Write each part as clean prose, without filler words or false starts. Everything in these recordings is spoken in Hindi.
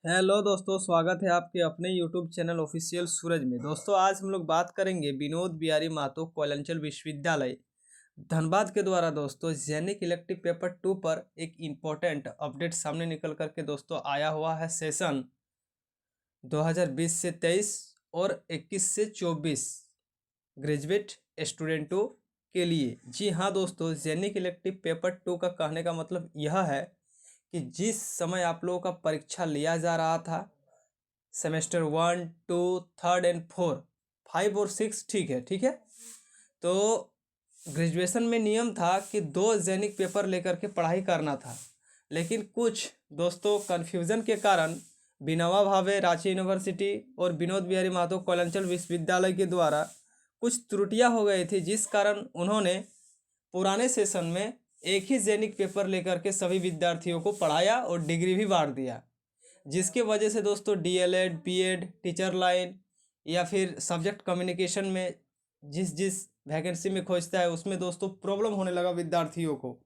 हेलो दोस्तों, स्वागत है आपके अपने यूट्यूब चैनल ऑफिशियल सूरज में। दोस्तों आज हम लोग बात करेंगे विनोद बिहारी महतो कोयलांचल विश्वविद्यालय धनबाद के द्वारा दोस्तों जेनिक इलेक्टिव पेपर 2 पर एक इम्पोर्टेंट अपडेट सामने निकल करके दोस्तों आया हुआ है। सेशन 2020 से 23 और 21 से 24 ग्रेजुएट स्टूडेंटों के लिए। जी हाँ दोस्तों, जेनिक इलेक्टिव पेपर 2 का कहने का मतलब यह है कि जिस समय आप लोगों का परीक्षा लिया जा रहा था सेमेस्टर 1, 2, 3 एंड 4, 5 और 6, ठीक है। तो ग्रेजुएशन में नियम था कि 2 जेनिक पेपर लेकर के पढ़ाई करना था, लेकिन कुछ दोस्तों कन्फ्यूज़न के कारण विनोबा भावे रांची यूनिवर्सिटी और विनोद बिहारी महतो कोयलांचल विश्वविद्यालय के द्वारा कुछ त्रुटियां हो गई थी, जिस कारण उन्होंने पुराने सेशन में एक ही जेनिक पेपर लेकर के सभी विद्यार्थियों को पढ़ाया और डिग्री भी बांट दिया, जिसके वजह से दोस्तों डीएलएड, बीएड, टीचर लाइन या फिर सब्जेक्ट कम्युनिकेशन में जिस जिस वैकेंसी में खोजता है उसमें दोस्तों प्रॉब्लम होने लगा विद्यार्थियों को।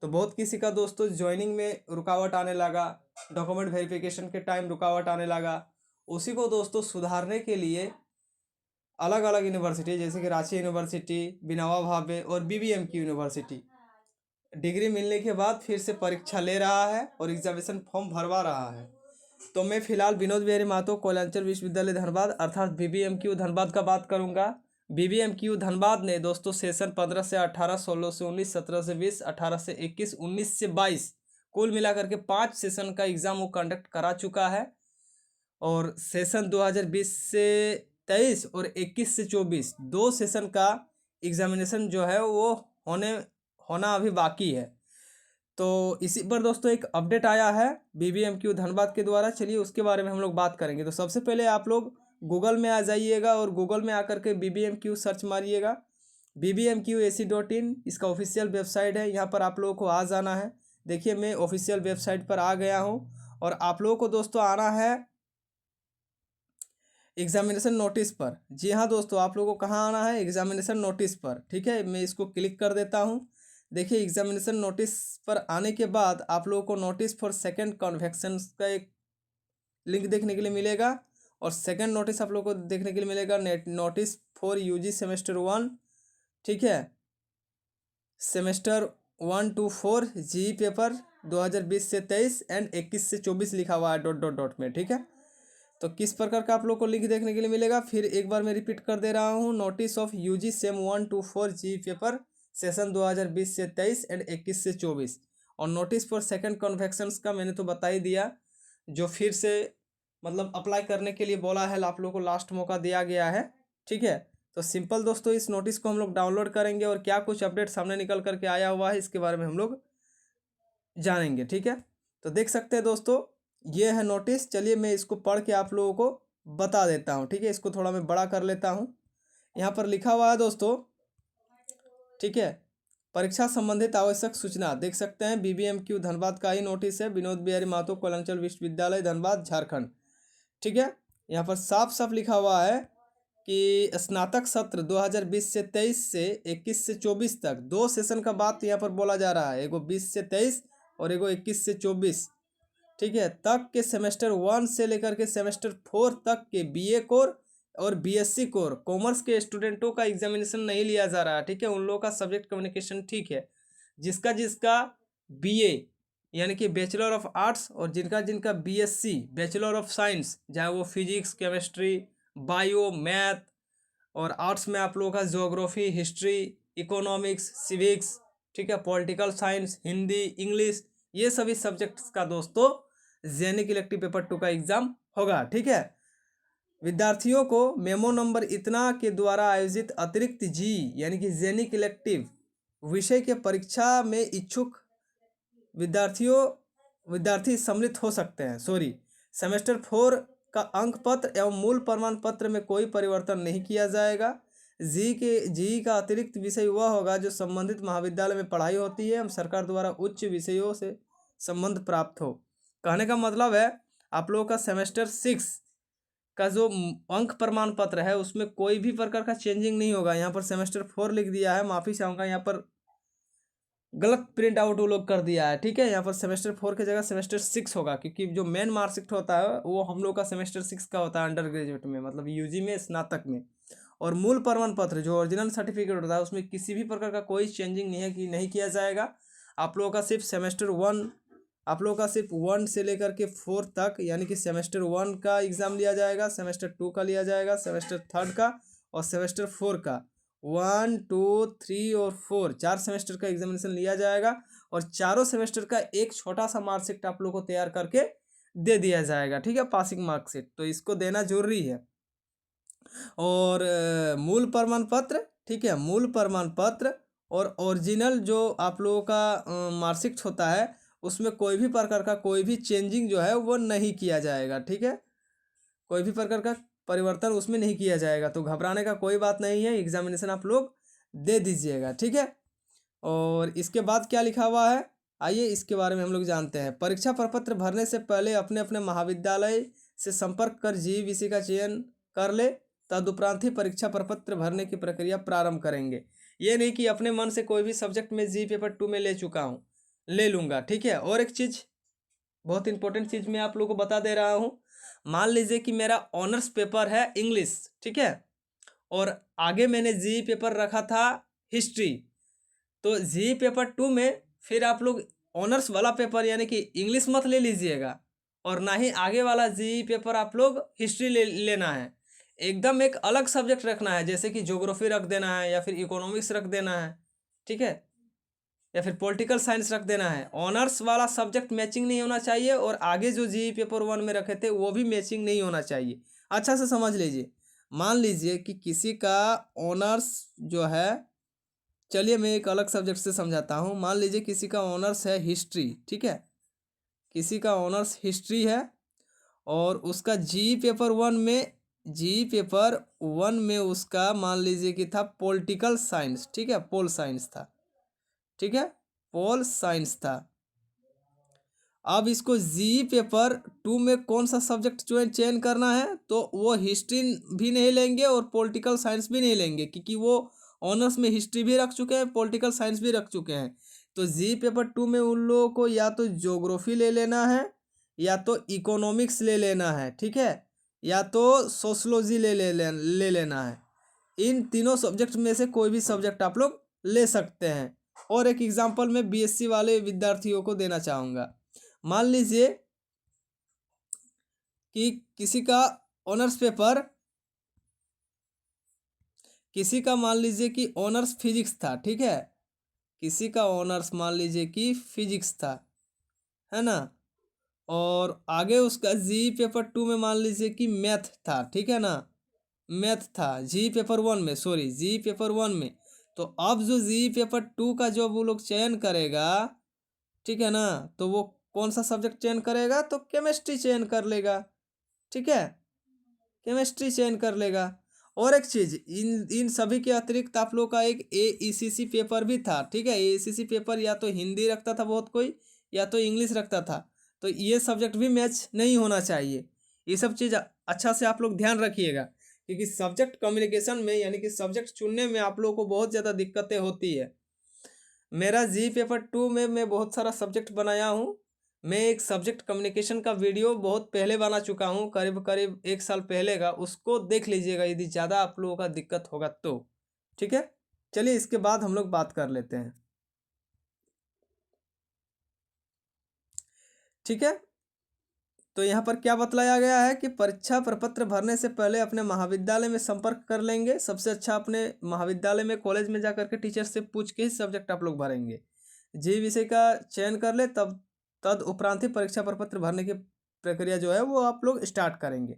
तो बहुत किसी का दोस्तों ज्वाइनिंग में रुकावट आने लगा, डॉक्यूमेंट वेरिफिकेशन के टाइम रुकावट आने लगा। उसी को दोस्तों सुधारने के लिए अलग अलग यूनिवर्सिटी जैसे कि रांची यूनिवर्सिटी, विनोबा भावे और बीबीएम की यूनिवर्सिटी डिग्री मिलने के बाद फिर से परीक्षा ले रहा है और एग्जामिनेशन फॉर्म भरवा रहा है। तो मैं फिलहाल विनोद बिहारी महतो कोयलांचल विश्वविद्यालय धनबाद अर्थात बीबीएमक्यू धनबाद का बात करूंगा। बीबीएमक्यू धनबाद ने दोस्तों सेशन 15 से 18, 16 से 19, 17 से 20, 18 से 21, 19 से 22 कुल मिलाकर के 5 सेशन का एग्ज़ाम वो कंडक्ट करा चुका है। और सेशन 2020 से 23 और 21 से 24 2 सेशन का एग्जामिनेशन जो है वो होना अभी बाकी है। तो इसी पर दोस्तों एक अपडेट आया है बीबीएमक्यू धनबाद के द्वारा। चलिए उसके बारे में हम लोग बात करेंगे। तो सबसे पहले आप लोग गूगल में आ जाइएगा और गूगल में आकर के बीबीएमक्यू सर्च मारिएगा। BBMQAC.in इसका ऑफिशियल वेबसाइट है, यहाँ पर आप लोगों को आ जाना है। देखिए मैं ऑफिशियल वेबसाइट पर आ गया हूँ और आप लोगों को दोस्तों आना है एग्जामिनेशन नोटिस पर। जी हाँ दोस्तों, आप लोगों को कहाँ आना है? एग्जामिनेशन नोटिस पर। ठीक है, मैं इसको क्लिक कर देता हूँ। देखिए एग्जामिनेशन नोटिस पर आने के बाद आप लोगों को नोटिस फॉर सेकंड कन्वेक्शन का एक लिंक देखने के लिए मिलेगा और सेकंड नोटिस आप लोगों को देखने के लिए मिलेगा नोटिस फॉर यूजी सेमेस्टर 1। ठीक है, सेमेस्टर 1 to 4 जी पेपर 2020 से 23 एंड 21 से 24 लिखा हुआ है डॉट डॉट डॉट में। ठीक है, तो किस प्रकार का आप लोग को लिंक देखने के लिए मिलेगा फिर एक बार मैं रिपीट कर दे रहा हूँ। Notice of UG sem 1 to 4 जी पेपर सेशन 2020 से 23 एंड 21 से 24 और नोटिस फॉर सेकंड कन्वेक्शंस का मैंने तो बता ही दिया, जो फिर से मतलब अप्लाई करने के लिए बोला है, आप लोग को लास्ट मौका दिया गया है। ठीक है, तो सिंपल दोस्तों इस नोटिस को हम लोग डाउनलोड करेंगे और क्या कुछ अपडेट सामने निकल करके आया हुआ है इसके बारे में हम लोग जानेंगे। ठीक है, तो देख सकते हैं दोस्तों ये है नोटिस। चलिए मैं इसको पढ़ के आप लोगों को बता देता हूँ। ठीक है, इसको थोड़ा मैं बड़ा कर लेता हूँ। यहाँ पर लिखा हुआ है दोस्तों, ठीक है, परीक्षा संबंधित आवश्यक सूचना देख सकते हैं। बीबीएमक्यू धनबाद का ही नोटिस है, विनोद बिहारी महतो कोयलांचल विश्वविद्यालय धनबाद झारखंड। ठीक है, यहाँ पर साफ साफ लिखा हुआ है कि स्नातक सत्र 2020 से 23 से 21 से 24 तक 2 सेशन का बात यहाँ पर बोला जा रहा है, एगो 20 से 23 और एगो 21 से 24। ठीक है, तक के सेमेस्टर 1 से लेकर के सेमेस्टर 4 तक के बीए कोर और बीएससी कोर कॉमर्स के स्टूडेंटों का एग्जामिनेशन नहीं लिया जा रहा है। ठीक है, उन लोगों का सब्जेक्ट कम्युनिकेशन ठीक है, जिसका जिसका बीए यानी कि बैचलर ऑफ आर्ट्स और जिनका जिनका बीएससी बैचलर ऑफ साइंस, चाहे वो फिजिक्स, केमिस्ट्री, बायो, मैथ और आर्ट्स में आप लोगों का ज्योग्राफी, हिस्ट्री, इकोनॉमिक्स, सिविक्स, ठीक है, पॉलिटिकल साइंस, हिंदी, इंग्लिश, ये सभी सब्जेक्ट्स का दोस्तों जेनिक इलेक्टिव पेपर 2 का एग्जाम होगा। ठीक है, विद्यार्थियों को मेमो नंबर इतना के द्वारा आयोजित अतिरिक्त जी यानी कि जेनिक इलेक्टिव विषय के परीक्षा में इच्छुक विद्यार्थी सम्मिलित हो सकते हैं। सेमेस्टर 4 का अंक पत्र एवं मूल प्रमाण पत्र में कोई परिवर्तन नहीं किया जाएगा। जी का अतिरिक्त विषय वह होगा जो संबंधित महाविद्यालय में पढ़ाई होती है एवं सरकार द्वारा उच्च विषयों से संबंध प्राप्त हो। कहने का मतलब है आप लोगों का सेमेस्टर 6 का जो अंक प्रमाण पत्र है उसमें कोई भी प्रकार का चेंजिंग नहीं होगा। यहाँ पर सेमेस्टर 4 लिख दिया है, माफ़ी चाहूँगा, यहाँ पर गलत प्रिंट आउट वो लोग कर दिया है। ठीक है, यहाँ पर सेमेस्टर 4 की जगह सेमेस्टर 6 होगा, क्योंकि जो मेन मार्कशीट होता है वो हम लोग का सेमेस्टर 6 का होता है अंडर ग्रेजुएट में, मतलब यूजी में, स्नातक में। और मूल प्रमाण पत्र जो ओरिजिनल सर्टिफिकेट होता है उसमें किसी भी प्रकार का कोई चेंजिंग नहीं है कि नहीं किया जाएगा। आप लोगों का सिर्फ सेमेस्टर 1, आप लोगों का सिर्फ 1 से लेकर के 4 तक, यानी कि सेमेस्टर 1 का एग्ज़ाम लिया जाएगा, सेमेस्टर 2 का लिया जाएगा, सेमेस्टर 3 का और सेमेस्टर 4 का। 1, 2, 3 और 4 4 सेमेस्टर का एग्जामिनेशन लिया जाएगा और चारों सेमेस्टर का एक छोटा सा मार्कशीट आप लोग को तैयार करके दे दिया जाएगा। ठीक है, पासिंग मार्कशीट, तो इसको देना जरूरी है। और मूल प्रमाण पत्र, ठीक है, मूल प्रमाण पत्र और ओरिजिनल जो आप लोगों का मार्कशीट होता है उसमें कोई भी प्रकार का कोई भी चेंजिंग जो है वो नहीं किया जाएगा। ठीक है, कोई भी प्रकार का परिवर्तन उसमें नहीं किया जाएगा, तो घबराने का कोई बात नहीं है, एग्जामिनेशन आप लोग दे दीजिएगा। ठीक है, और इसके बाद क्या लिखा हुआ है, आइए इसके बारे में हम लोग जानते हैं। परीक्षा प्रपत्र भरने से पहले अपने अपने महाविद्यालय से संपर्क कर जी विषय का चयन कर ले, तदुपरांत ही परीक्षा प्रपत्र भरने की प्रक्रिया प्रारंभ करेंगे। ये नहीं कि अपने मन से कोई भी सब्जेक्ट में जी पेपर 2 में ले चुका हूँ ले लूँगा। ठीक है, और एक चीज़, बहुत इंपॉर्टेंट चीज़ मैं आप लोगों को बता दे रहा हूँ। मान लीजिए कि मेरा ऑनर्स पेपर है इंग्लिश, ठीक है, और आगे मैंने जी पेपर रखा था हिस्ट्री, तो जी पेपर 2 में फिर आप लोग ऑनर्स वाला पेपर यानी कि इंग्लिश मत ले लीजिएगा, और ना ही आगे वाला जी पेपर आप लोग हिस्ट्री लेना है। एकदम एक अलग सब्जेक्ट रखना है, जैसे कि ज्योग्राफी रख देना है या फिर इकोनॉमिक्स रख देना है। ठीक है, या फिर पॉलिटिकल साइंस रख देना है। ऑनर्स वाला सब्जेक्ट मैचिंग नहीं होना चाहिए और आगे जो जी पेपर 1 में रखे थे वो भी मैचिंग नहीं होना चाहिए। अच्छा से समझ लीजिए, मान लीजिए कि किसी का ऑनर्स जो है, चलिए मैं एक अलग सब्जेक्ट से समझाता हूँ। मान लीजिए किसी का ऑनर्स है हिस्ट्री, ठीक है, किसी का ऑनर्स हिस्ट्री है और उसका जी पेपर वन में उसका मान लीजिए कि था पॉलिटिकल साइंस। ठीक है, पोल साइंस था। ठीक है, पोल साइंस था। अब इसको जी पेपर 2 में कौन सा सब्जेक्ट चयन करना है, तो वो हिस्ट्री भी नहीं लेंगे और पॉलिटिकल साइंस भी नहीं लेंगे, क्योंकि वो ऑनर्स में हिस्ट्री भी रख चुके हैं, पॉलिटिकल साइंस भी रख चुके हैं। तो जी पेपर 2 में उन लोगों को या तो ज्योग्राफी ले लेना है, या तो इकोनॉमिक्स ले लेना है, ठीक है, या तो सोशलॉजी ले लेना है। इन तीनों सब्जेक्ट में से कोई भी सब्जेक्ट आप लोग ले सकते हैं। और एक एग्जांपल मैं बीएससी वाले विद्यार्थियों को देना चाहूँगा। मान लीजिए कि किसी का मान लीजिए कि ऑनर्स फिजिक्स था। ठीक है, किसी का ऑनर्स मान लीजिए कि फिजिक्स था, है ना, और आगे उसका जी पेपर 2 में मान लीजिए कि मैथ था। ठीक है ना, मैथ था जी पेपर 1 में, सॉरी जी पेपर 1 में। तो अब जो जी पेपर 2 का जो वो लोग चयन करेगा, ठीक है ना, तो वो कौन सा सब्जेक्ट चयन करेगा, तो केमिस्ट्री चयन कर लेगा। ठीक है, केमिस्ट्री चयन कर लेगा। और एक चीज़, इन इन सभी के अतिरिक्त आप लोग का एक एईसीसी पेपर भी था। ठीक है, एईसीसी पेपर या तो हिंदी रखता था बहुत कोई, या तो इंग्लिश रखता था, तो ये सब्जेक्ट भी मैच नहीं होना चाहिए। ये सब चीज़ अच्छा से आप लोग ध्यान रखिएगा, क्योंकि सब्जेक्ट कम्युनिकेशन में यानी कि सब्जेक्ट चुनने में आप लोगों को बहुत ज़्यादा दिक्कतें होती है। मेरा जी पेपर 2 में मैं बहुत सारा सब्जेक्ट बनाया हूँ। मैं एक सब्जेक्ट कम्युनिकेशन का वीडियो बहुत पहले बना चुका हूँ, करीब करीब 1 साल पहले का, उसको देख लीजिएगा यदि ज़्यादा आप लोगों का दिक्कत होगा तो। ठीक है, चलिए इसके बाद हम लोग बात कर लेते हैं। ठीक है, तो यहाँ पर क्या बतलाया गया है कि परीक्षा प्रपत्र भरने से पहले अपने महाविद्यालय में संपर्क कर लेंगे। सबसे अच्छा अपने महाविद्यालय में, कॉलेज में जाकर के टीचर से पूछ के ही सब्जेक्ट आप लोग भरेंगे। जी विषय का चयन कर ले, तब तद उपरांत ही परीक्षा प्रपत्र भरने की प्रक्रिया जो है वो आप लोग स्टार्ट करेंगे।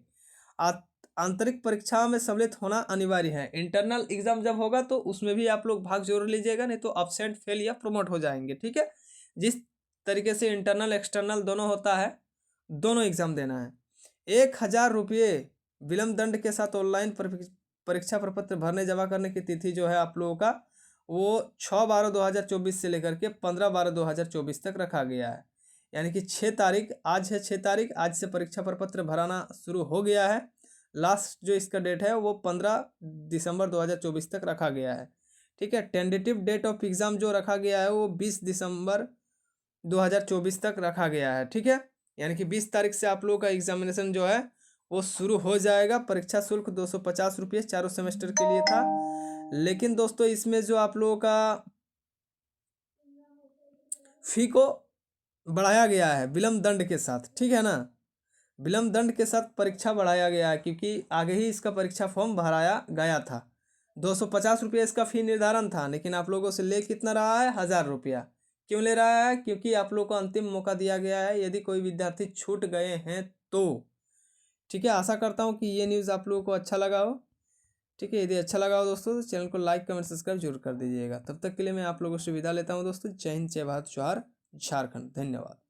आंतरिक परीक्षा में सम्मिलित होना अनिवार्य है। इंटरनल एग्जाम जब होगा तो उसमें भी आप लोग भाग जरूर लीजिएगा, नहीं तो अब्सेंट, फेल या प्रमोट हो जाएंगे। ठीक है, जिस तरीके से इंटरनल एक्सटर्नल दोनों होता है, दोनों एग्जाम देना है। 1,000 रुपये विलम्ब दंड के साथ ऑनलाइन परीक्षा प्रपत्र भरने जमा करने की तिथि जो है आप लोगों का, वो 6/12/2024 से लेकर के 15/12/2024 तक रखा गया है। यानी कि 6 तारीख, आज है 6 तारीख, आज से परीक्षा प्रपत्र भराना शुरू हो गया है। लास्ट जो इसका डेट है वो 15 दिसंबर 2024 तक रखा गया है। ठीक है। टेंटेटिव डेट ऑफ एग्ज़ाम जो रखा गया है वो 20 दिसंबर 2024 तक रखा गया है, ठीक है। यानी कि 20 तारीख से आप लोगों का एग्जामिनेशन जो है वो शुरू हो जाएगा। परीक्षा शुल्क 250 रुपये चारों सेमेस्टर के लिए था। लेकिन दोस्तों इसमें जो आप लोगों का फी को बढ़ाया गया है विलम्ब दंड के साथ, ठीक है ना। विलम्ब दंड के साथ परीक्षा बढ़ाया गया है क्योंकि आगे ही इसका परीक्षा फॉर्म भराया गया था। 250 रुपये इसका फी निर्धारण था, लेकिन आप लोगों से ले कितना रहा है, 1000 रुपया। क्यों ले रहा है? क्योंकि आप लोगों को अंतिम मौका दिया गया है, यदि कोई विद्यार्थी छूट गए हैं तो। ठीक है, आशा करता हूँ कि ये न्यूज़ आप लोगों को अच्छा लगा हो। ठीक है, यदि अच्छा लगा हो दोस्तों तो चैनल को लाइक कमेंट सब्सक्राइब जरूर कर दीजिएगा। तब तक के लिए मैं आप लोगों से विदा लेता हूँ दोस्तों। जय हिंद, जय भारत, जोहार, झारखंड। धन्यवाद।